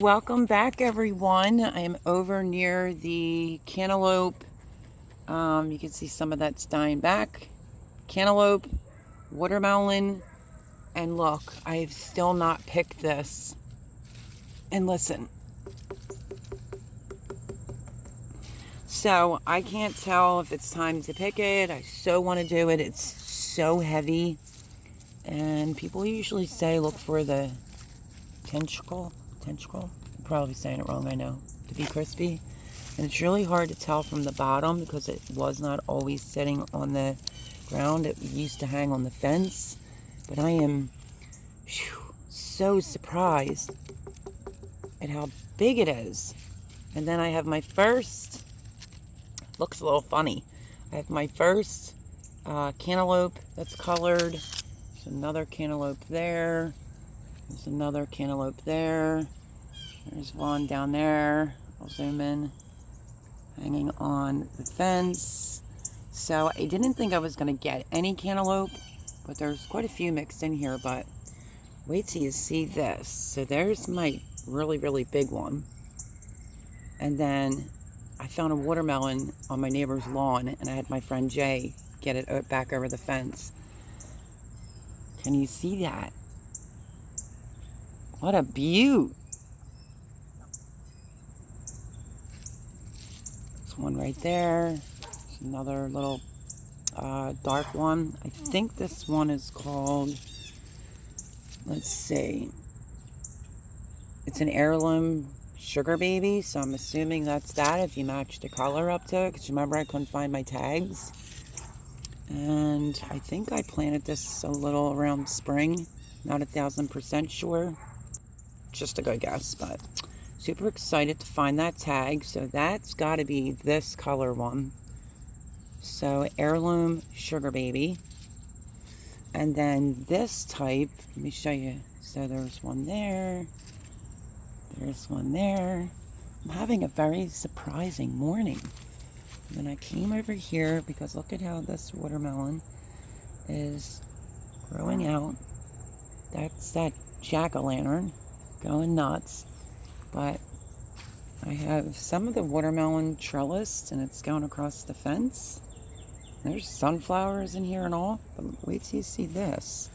Welcome back, everyone. I am over near the cantaloupe. You can see some of that's dying back. Cantaloupe, watermelon, and look, I've still not picked this. And listen. So I can't tell if it's time to pick it. I so want to do it. It's so heavy. And people usually say look for the tentacle. I'm probably saying it wrong, I know, to be crispy. And it's really hard to tell from the bottom because it was not always sitting on the ground. It used to hang on the fence. But I am so surprised at how big it is. And then I have my first, looks a little funny. I have my first cantaloupe that's colored. There's another cantaloupe there. There's another cantaloupe there. There's one down there. I'll zoom in. Hanging on the fence. So I didn't think I was going to get any cantaloupe, but there's quite a few mixed in here. But wait till you see this. So there's my really, really big one. And then I found a watermelon on my neighbor's lawn, and I had my friend Jay get it back over the fence. Can you see that? What a beaut. There's one right there. There's another little dark one. I think this one is called, let's see. It's an heirloom sugar baby, so I'm assuming that's that if you match the color up to it. Because remember, I couldn't find my tags. And I think I planted this a little around spring. Not 1,000% sure. Just a good guess, but super excited to find that tag. So that's got to be this color one. So heirloom sugar baby. And then this type, let me show you. So there's one there. There's one there. I'm having a very surprising morning. And then I came over here because look at how this watermelon is growing out. That's that jack-o'-lantern going nuts. But I have some of the watermelon trellised and it's going across the fence. There's sunflowers in here and all. But wait till you see this.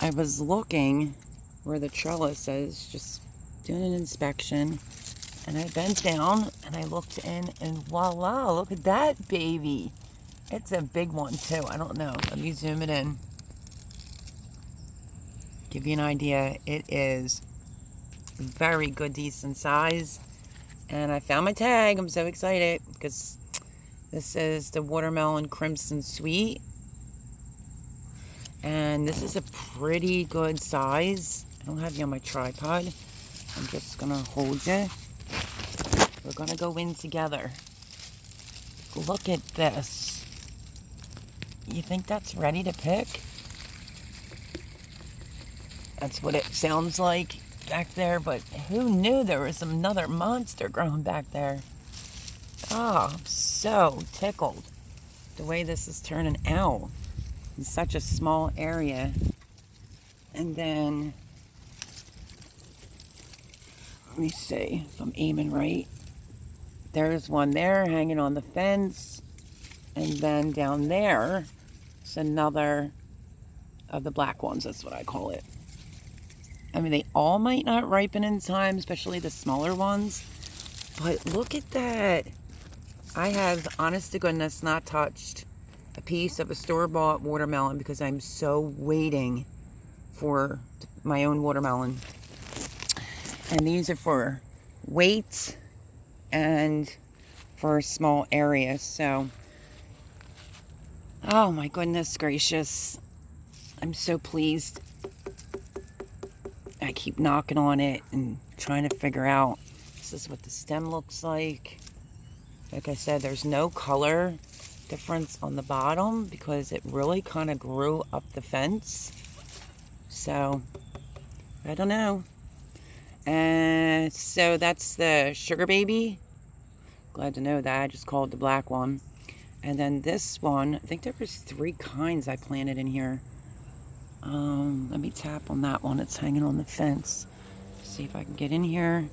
I was looking where the trellis is, just doing an inspection. And I bent down and I looked in and voila, look at that baby. It's a big one too. I don't know. Let me zoom it in. Give you an idea. It is very good, decent size. And I found my tag. I'm so excited because this is the Watermelon Crimson Sweet. And this is a pretty good size. I don't have you on my tripod. I'm just going to hold you. We're going to go in together. Look at this. You think that's ready to pick? That's what it sounds like back there, but who knew there was another monster growing back there? Oh, I'm so tickled the way this is turning out in such a small area. And then, let me see if I'm aiming right. There's one there hanging on the fence. And then down there is another of the black ones. That's what I call it. I mean, they all might not ripen in time, especially the smaller ones. But look at that. I have, honest to goodness, not touched a piece of a store-bought watermelon because I'm so waiting for my own watermelon. And these are for weight and for a small area. So, oh my goodness gracious. I'm so pleased. I keep knocking on it and trying to figure out, this is what the stem looks like. Like I said, there's no color difference on the bottom because it really kind of grew up the fence. So, I don't know. And so that's the sugar baby. Glad to know that. I just called the black one. And then this one, I think there was 3 kinds I planted in here. Let me tap on that one. It's hanging on the fence. see if I can get in here.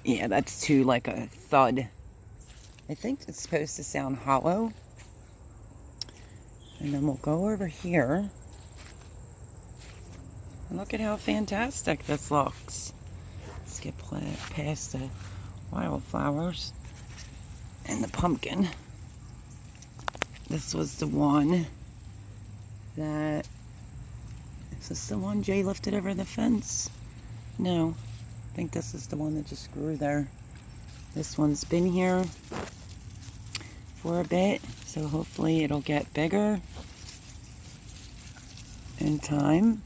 Yeah, that's too like a thud. I think it's supposed to sound hollow. And then we'll go over here. And look at how fantastic this looks. Let's get past the wildflowers and the pumpkin. This was the one that... Is this the one Jay lifted over the fence? No. I think this is the one that just grew there. This one's been here for a bit, so hopefully it'll get bigger in time.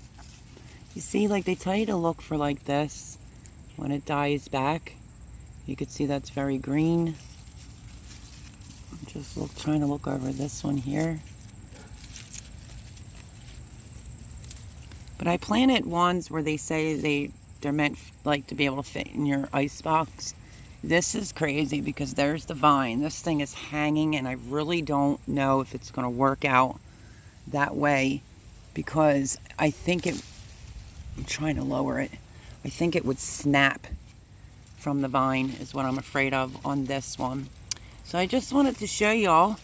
You see, like they tell you to look for like this when it dies back. You can see that's very green. I'm just trying to look over this one here. But I planted ones where they say they're meant like to be able to fit in your ice box. This is crazy because there's the vine. This thing is hanging and I really don't know if it's going to work out that way because I think it... I'm trying to lower it. I think it would snap from the vine is what I'm afraid of on this one. So I just wanted to show y'all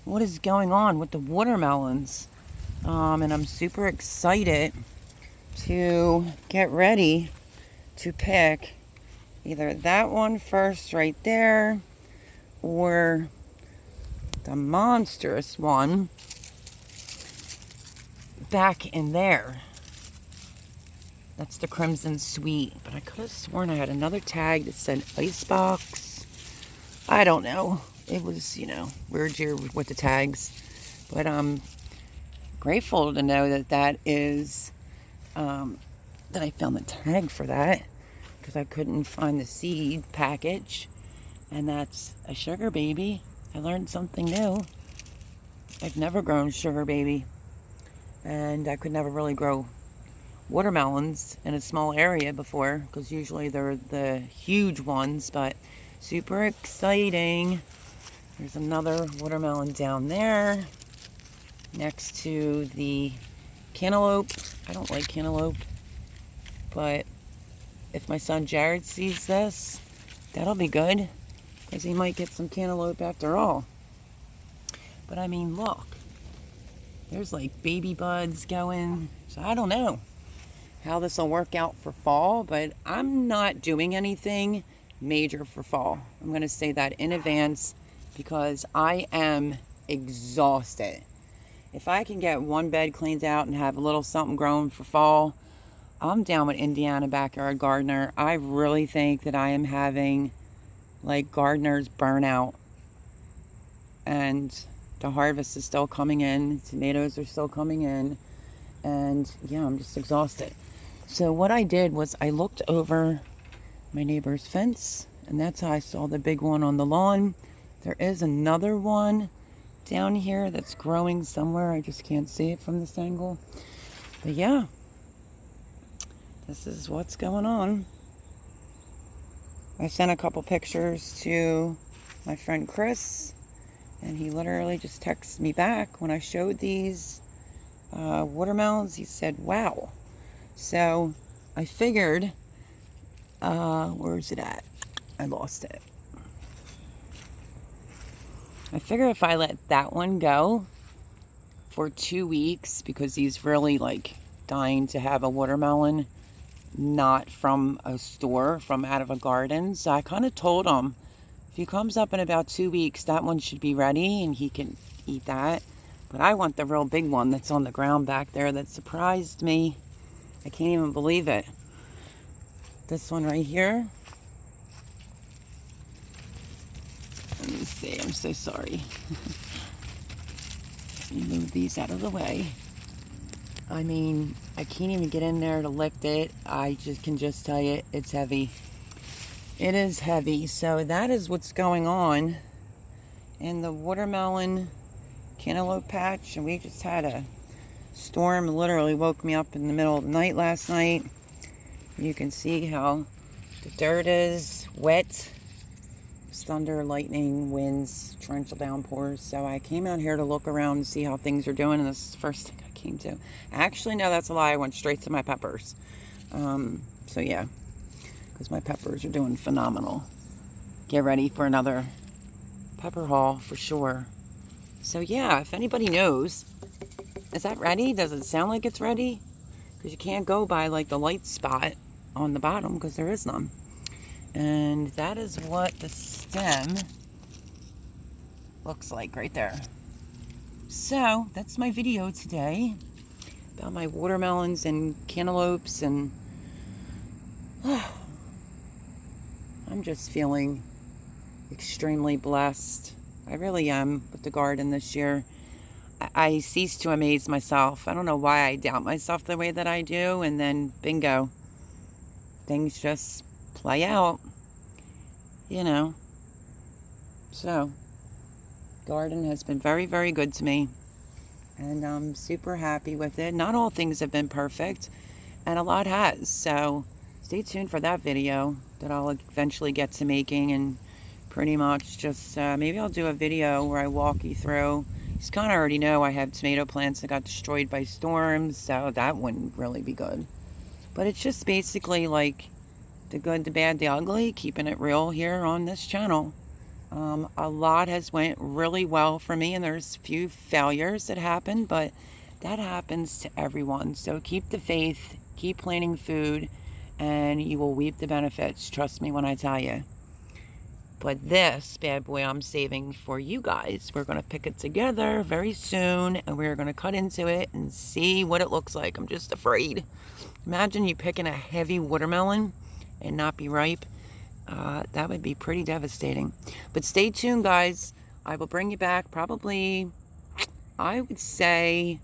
what is going on with the watermelons. And I'm super excited to get ready to pick either that one first right there or the monstrous one back in there. That's the Crimson Sweet. But I could have sworn I had another tag that said Icebox. I don't know. It was, you know, weird year with the tags. But I'm grateful to know that that is, that I found the tag for that. Because I couldn't find the seed package. And that's a sugar baby. I learned something new. I've never grown sugar baby. And I could never really grow watermelons in a small area before, because usually they're the huge ones, but super exciting. There's another watermelon down there next to the cantaloupe. I don't like cantaloupe, but if my son Jared sees this, that'll be good, because he might get some cantaloupe after all. But I mean, look, there's like baby buds going, so I don't know how this will work out for fall, but I'm not doing anything major for fall. I'm going to say that in advance because I am exhausted. If I can get one bed cleaned out and have a little something growing for fall, I'm down with Indiana Backyard Gardener. I really think that I am having like gardener's burnout, and the harvest is still coming in. Tomatoes are still coming in, and yeah, I'm just exhausted. So what I did was I looked over my neighbor's fence, and that's how I saw the big one on the lawn. There is another one down here that's growing somewhere. I just can't see it from this angle. But yeah, this is what's going on. I sent a couple pictures to my friend Chris, and he literally just texted me back when I showed these watermelons. He said, wow. So I figured, where is it at? I lost it. I figure if I let that one go for 2 weeks, because he's really like dying to have a watermelon, not from a store, from out of a garden. So I kind of told him, if he comes up in about 2 weeks, that one should be ready and he can eat that. But I want the real big one that's on the ground back there that surprised me. I can't even believe it. This one right here. Let me see, I'm so sorry. Let me move these out of the way. I mean, I can't even get in there to lift it. I can just tell you, it's heavy. It is heavy. So that is what's going on in the watermelon cantaloupe patch. And we just had a storm. Literally woke me up in the middle of the night last night. You can see how the dirt is wet. Thunder, lightning, winds, torrential downpours. So I came out here to look around and see how things are doing. And this is the first thing I came to. Actually, no, that's a lie. I went straight to my peppers. So yeah, because my peppers are doing phenomenal. Get ready for another pepper haul for sure. So yeah, if anybody knows, is that ready? Does it sound like it's ready? Because you can't go by like the light spot on the bottom because there is none. And that is what the stem looks like right there. So that's my video today about my watermelons and cantaloupes, and I'm just feeling extremely blessed. I really am with the garden this year. I cease to amaze myself. I don't know why I doubt myself the way that I do, and then bingo, things just play out, you know. So garden has been very, very good to me, and I'm super happy with it. Not all things have been perfect, and a lot has. So stay tuned for that video that I'll eventually get to making, and pretty much just maybe I'll do a video where I walk you through. You kind of already know I have tomato plants that got destroyed by storms, so that wouldn't really be good. But it's just basically like the good, the bad, the ugly, keeping it real here on this channel. A lot has went really well for me, and there's a few failures that happened, but that happens to everyone. So keep the faith, keep planting food, and you will reap the benefits. Trust me when I tell you. But this bad boy I'm saving for you guys. We're going to pick it together very soon, and we're going to cut into it and see what it looks like. I'm just afraid. Imagine you picking a heavy watermelon and not be ripe. That would be pretty devastating. But stay tuned, guys. I will bring you back probably, I would say,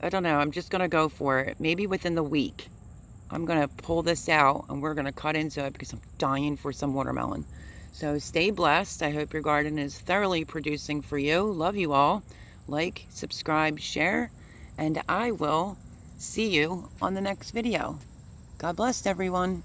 I don't know. I'm just going to go for it. Maybe within the week. I'm going to pull this out, and we're going to cut into it because I'm dying for some watermelon. So stay blessed. I hope your garden is thoroughly producing for you. Love you all. Like, subscribe, share, and I will see you on the next video. God bless everyone.